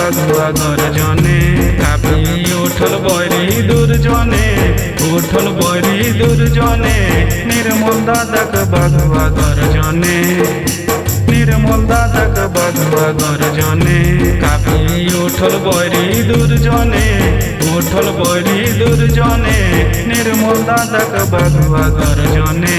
বাঘুয়া গর্জনে কাঁপি উঠল বৈরী দুর্জনে উঠল বৈরী দুর্জনে নির্মল দাদাক বাঘুয়া গর্জনে নির্মল দাদাক বাঘুয়া গর্জনে কাঁপি উঠল বৈরী দুর্জনে উঠল বৈরী দুর্জনে নির্মল দাদাক বাঘুয়া গর্জনে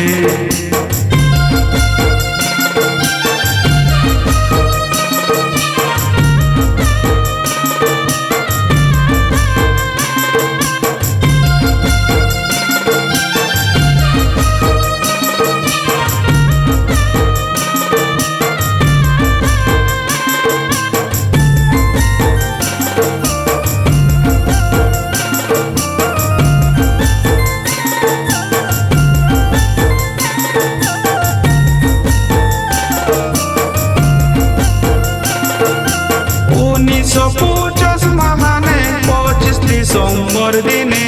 মহানে 25 ডিসেম্বর দিনে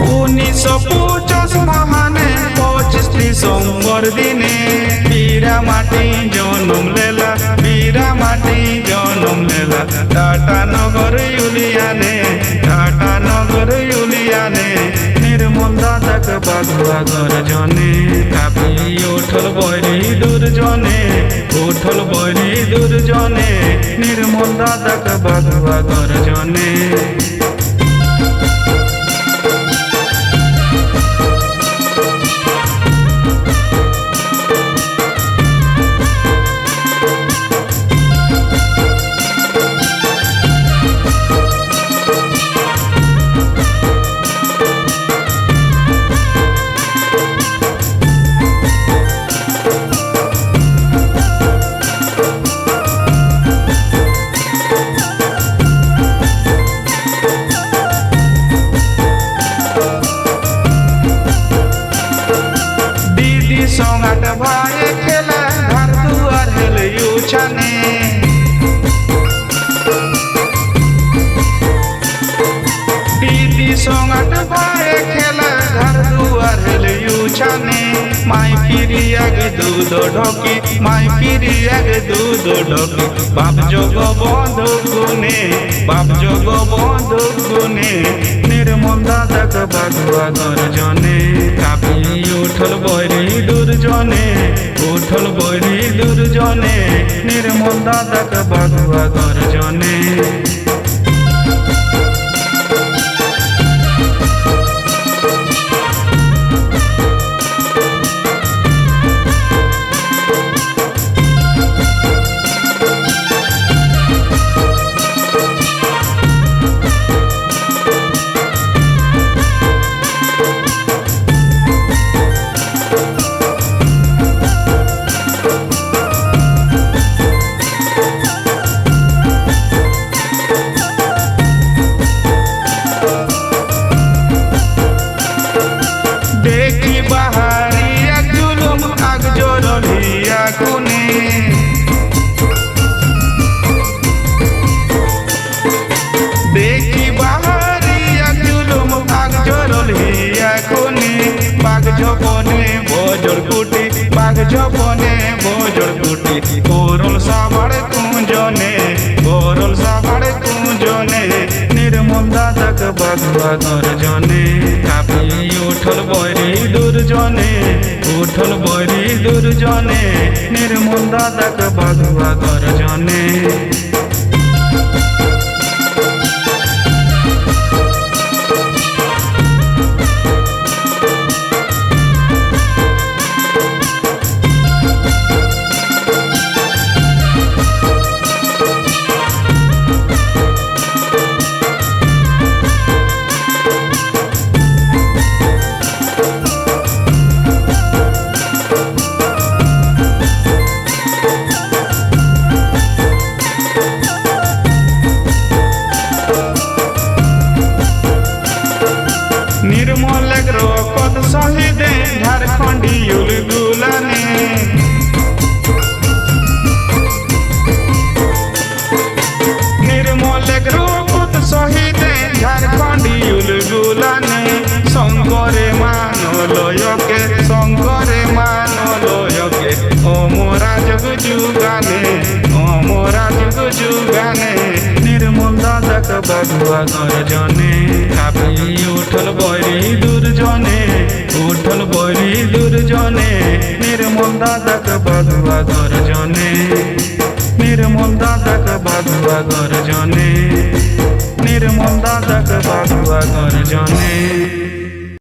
1950 মহানে 25 ডিসেম্বর দিনে বীরা মাটি জনম লেলা বীরা মাটি জনম লেলা টাটা নগর ইউলিয়ানে টাটা নগর ইউলিয়ানে নির্মল দাদাক বাঘুয়া গর্জনে কাঁপি উঠল বৈরী দুর্জনে উঠল বৈরী দুর্জনে নির্মল দাদাক বাঘুয়া গর্জনে संगत भाई खेला घर दुआर हेलियो छाने दीदी संगत भाई खेला घर दुआर हेलियो छाने माई फिरी आगे दूध ढोकी माई फिरी आगे दूध ढोकी बाप जोग बंधु गुने बाप जोग बंधु गुने निर्मल दादाक बाघुआ गर्जने काँपी उठल बैरी दुर्जने उठल बैरी दुर्जने निर्मल दादाक बाघुआ गर्जने देखी बहारिया जुलुम आग जोरलिया गुने देखी बहारिया जुलुम आग जोरलिया गुने बाग जबने बोजर कुटी बाग जबने बोजर कुटी कोरल साबाड़ कुंजने कोरल साबाड़ कुंजने निर्मल दादाक बाघुआ गर्जने काँपी उठल बैरी दुर्जने उठल बैरी दुर्जने निर्मल दादाक बाघुआ गर्जने निर्मल रोकत शहीदे झारखंडी युलगुलाने निर्मल रोकत शहीदे झारखंडी युलगुलाने शंकरे मानलयके शंकरे मानलयके ओ मोरा যুগানে অমরা যুগ যুগানে নির্মল দাদাক বধুয়া গর্জনে কাঁপিয়ে উঠল বৈরী দুর্জনে উঠল বৈরী দুর্জনে নির্মল দাদাক বধুয়া গর্জনে নির্মল দাদাক বধুয়া গর্জনে নির্মল দাদাক বধুয়া গর্জনে